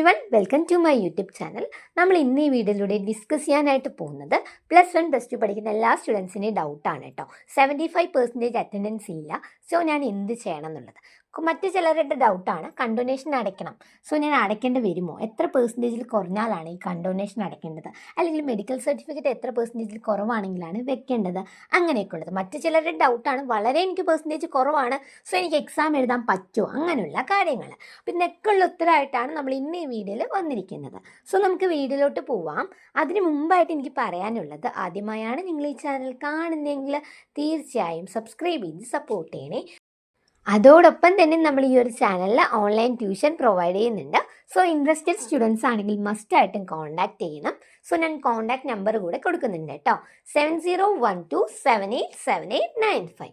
Everyone, welcome to my YouTube channel. നമ്മൾ ഇന്ന് ഈ വീഡിയോയിലൂടെ ഡിസ്കസ് ചെയ്യാനായിട്ട് പോകുന്നത് +1 +2 പഠിക്കുന്ന എല്ലാ സ്റ്റുഡൻസിൻ്റെയും ഡൗട്ടാണ് കേട്ടോ. 75% അറ്റൻഡൻസ് ഇല്ല, സോ ഞാൻ എന്ത് ചെയ്യണം എന്നുള്ളത്. മറ്റു ചിലരുടെ ഡൗട്ടാണ് കണ്ടോനേഷൻ അടയ്ക്കണം, സോ ഞാൻ അടയ്ക്കേണ്ടി വരുമോ, എത്ര പെർസെൻറ്റേജിൽ കുറഞ്ഞാലാണ് ഈ കണ്ടോനേഷൻ അടയ്ക്കേണ്ടത്, അല്ലെങ്കിൽ മെഡിക്കൽ സർട്ടിഫിക്കറ്റ് എത്ര പെർസെൻറ്റേജിൽ കുറവാണെങ്കിലാണ് വെക്കേണ്ടത്, അങ്ങനെയൊക്കെ ഉള്ളത്. മറ്റു ചിലരുടെ ഡൗട്ടാണ് വളരെ എനിക്ക് പെർസെൻറ്റേജ് കുറവാണ്, സോ എനിക്ക് എക്സാം എഴുതാൻ പറ്റുമോ, അങ്ങനെയുള്ള കാര്യങ്ങൾ. പിന്നെ ഉള്ള ഉത്തരമായിട്ടാണ് നമ്മൾ ഇന്ന് ഈ വീഡിയോയിൽ വന്നിരിക്കുന്നത്. സോ നമുക്ക് വീഡിയോയിലോട്ട് പോവാം. അതിന് മുമ്പായിട്ട് എനിക്ക് പറയാനുള്ളത്, ആദ്യമായാണ് നിങ്ങൾ ഈ ചാനൽ കാണുന്നതെങ്കിൽ തീർച്ചയായും സബ്സ്ക്രൈബ് ചെയ്ത് സപ്പോർട്ട് ചെയ്യണേ. അതോടൊപ്പം തന്നെ നമ്മൾ ഈ ഒരു ചാനലിൽ ഓൺലൈൻ ട്യൂഷൻ പ്രൊവൈഡ് ചെയ്യുന്നുണ്ട്. സോ ഇൻട്രസ്റ്റഡ് സ്റ്റുഡൻസ് ആണെങ്കിൽ മസ്റ്റായിട്ടും കോൺടാക്ട് ചെയ്യണം. സോ ഞാൻ കോൺടാക്ട് നമ്പർ കൂടെ കൊടുക്കുന്നുണ്ട് കേട്ടോ, 7012787895.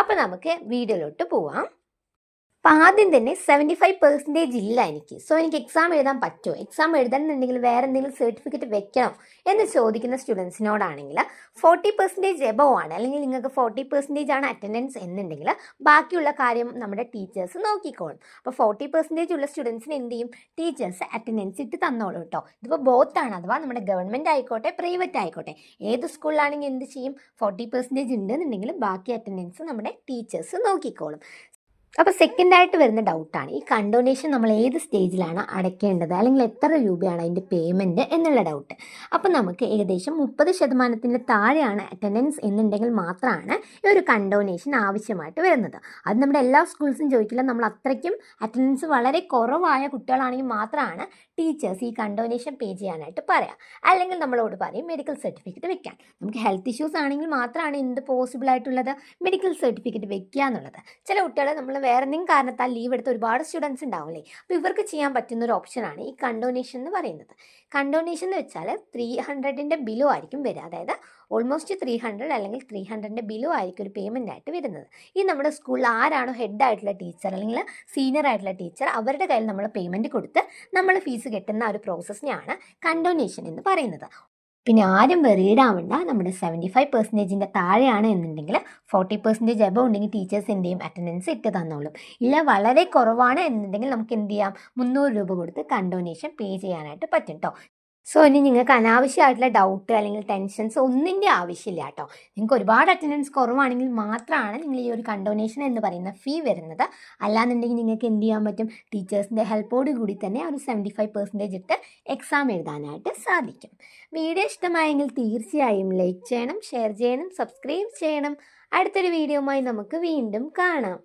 അപ്പോൾ നമുക്ക് വീഡിയോയിലോട്ട് പോവാം. അപ്പം ആദ്യം തന്നെ 75% ഇല്ല എനിക്ക്, സോ എനിക്ക് എക്സാം എഴുതാൻ പറ്റുമോ, എക്സാം എഴുതാനുണ്ടെങ്കിൽ വേറെ എന്തെങ്കിലും സർട്ടിഫിക്കറ്റ് വെക്കണം എന്ന് ചോദിക്കുന്ന സ്റ്റുഡൻസിനോടാണെങ്കിൽ 40% എബവ് ആണ്, അല്ലെങ്കിൽ നിങ്ങൾക്ക് 40% ആണ് അറ്റൻഡൻസ് എന്നുണ്ടെങ്കിൽ ബാക്കിയുള്ള കാര്യം നമ്മുടെ ടീച്ചേഴ്സ് നോക്കിക്കോളും. അപ്പോൾ 40% ഉള്ള സ്റ്റുഡൻസിന് എന്ത് ചെയ്യും, ടീച്ചേഴ്സ് അറ്റൻഡൻസ് ഇട്ട് തന്നോളൂ കേട്ടോ. ഇതിപ്പോൾ ബോത്താണ്, അഥവാ നമ്മുടെ ഗവൺമെൻറ് ആയിക്കോട്ടെ പ്രൈവറ്റ് ആയിക്കോട്ടെ, ഏത് സ്കൂളിലാണെങ്കിൽ എന്ത് ചെയ്യും, 40% ഉണ്ടെന്നുണ്ടെങ്കിൽ ബാക്കി അറ്റൻഡൻസ് നമ്മുടെ ടീച്ചേഴ്സ് നോക്കിക്കോളും. അപ്പോൾ സെക്കൻഡായിട്ട് വരുന്ന ഡൗട്ടാണ് ഈ കണ്ടോനേഷൻ നമ്മൾ ഏത് സ്റ്റേജിലാണ് അടയ്ക്കേണ്ടത്, അല്ലെങ്കിൽ എത്ര രൂപയാണ് അതിൻ്റെ പേയ്മെൻറ്റ് എന്നുള്ള ഡൗട്ട്. അപ്പോൾ നമുക്ക് ഏകദേശം 30% താഴെയാണ് അറ്റൻഡൻസ് എന്നുണ്ടെങ്കിൽ മാത്രമാണ് ഈ ഒരു കണ്ടോനേഷൻ ആവശ്യമായിട്ട് വരുന്നത്. അത് നമ്മുടെ എല്ലാ സ്കൂൾസും ചോദിക്കില്ല, നമ്മൾ അത്രയ്ക്കും അറ്റൻഡൻസ് വളരെ കുറവായ കുട്ടികളാണെങ്കിൽ മാത്രമാണ് ടീച്ചേഴ്സ് ഈ കണ്ടോനേഷൻ പേ ചെയ്യാനായിട്ട് പറയാം. അല്ലെങ്കിൽ നമ്മളോട് പറയും മെഡിക്കൽ സർട്ടിഫിക്കറ്റ് വെക്കാൻ. നമുക്ക് ഹെൽത്ത് ഇഷ്യൂസ് ആണെങ്കിൽ മാത്രമാണ് എന്ത് പോസിബിൾ ആയിട്ടുള്ളത്, മെഡിക്കൽ സർട്ടിഫിക്കറ്റ് വെക്കുക എന്നുള്ളത്. ചില കുട്ടികളെ നമ്മൾ വേറെ എന്തെങ്കിലും കാരണത്താൽ ലീവ് എടുത്ത ഒരുപാട് സ്റ്റുഡൻസ് ഉണ്ടാവില്ലേ, അപ്പോൾ ഇവർക്ക് ചെയ്യാൻ പറ്റുന്ന ഒരു ഓപ്ഷനാണ് ഈ കണ്ടോനേഷൻ എന്ന് പറയുന്നത്. കണ്ടോനേഷൻ എന്ന് വെച്ചാൽ 300 ബിലോ ആയിരിക്കും വരിക, അതായത് ഓൾമോസ്റ്റ് 300 അല്ലെങ്കിൽ 300 ബിലോ ആയിരിക്കും ഒരു പേയ്മെൻ്റ് ആയിട്ട് വരുന്നത്. ഈ നമ്മുടെ സ്കൂളിൽ ആരാണോ ഹെഡ് ആയിട്ടുള്ള ടീച്ചർ അല്ലെങ്കിൽ സീനിയർ ആയിട്ടുള്ള ടീച്ചർ, അവരുടെ കയ്യിൽ നമ്മൾ പേയ്മെൻറ്റ് കൊടുത്ത് നമ്മൾ ഫീസ് കെട്ടുന്ന ഒരു പ്രോസസ്സിനെയാണ് കണ്ടോനേഷൻ എന്ന് പറയുന്നത്. പിന്നെ ആരും വെറീഡാവണ്ട, നമ്മുടെ 75% താഴെയാണ് എന്നുണ്ടെങ്കിൽ 40% എബവ് ഉണ്ടെങ്കിൽ ടീച്ചേഴ്സ് എന്ത് ചെയ്യും, അറ്റൻഡൻസ് ഇട്ട് തന്നോളും. ഇല്ല വളരെ കുറവാണ് എന്നുണ്ടെങ്കിൽ നമുക്ക് എന്ത് ചെയ്യാം, 300 രൂപ കൊടുത്ത് കണ്ടോനേഷൻ പേ ചെയ്യാനായിട്ട് പറ്റും കേട്ടോ. സോ ഇനി നിങ്ങൾക്ക് അനാവശ്യമായിട്ടുള്ള ഡൗട്ട് അല്ലെങ്കിൽ ടെൻഷൻസ് ഒന്നിൻ്റെ ആവശ്യമില്ല കേട്ടോ. നിങ്ങൾക്ക് ഒരുപാട് അറ്റൻഡൻസ് കുറവാണെങ്കിൽ മാത്രമാണ് നിങ്ങൾ ഈ ഒരു കണ്ടോനേഷൻ എന്ന് പറയുന്ന ഫീ വരുന്നത്. അല്ലാന്നുണ്ടെങ്കിൽ നിങ്ങൾക്ക് എന്ത് ചെയ്യാൻ പറ്റും, ടീച്ചേഴ്സിൻ്റെ ഹെൽപ്പോട് കൂടി തന്നെ ഒരു 75% ഇട്ട് എക്സാം എഴുതാനായിട്ട് സാധിക്കും. വീഡിയോ ഇഷ്ടമായെങ്കിൽ തീർച്ചയായും ലൈക്ക് ചെയ്യണം, ഷെയർ ചെയ്യണം, സബ്സ്ക്രൈബ് ചെയ്യണം. അടുത്തൊരു വീഡിയോയുമായി നമുക്ക് വീണ്ടും കാണാം.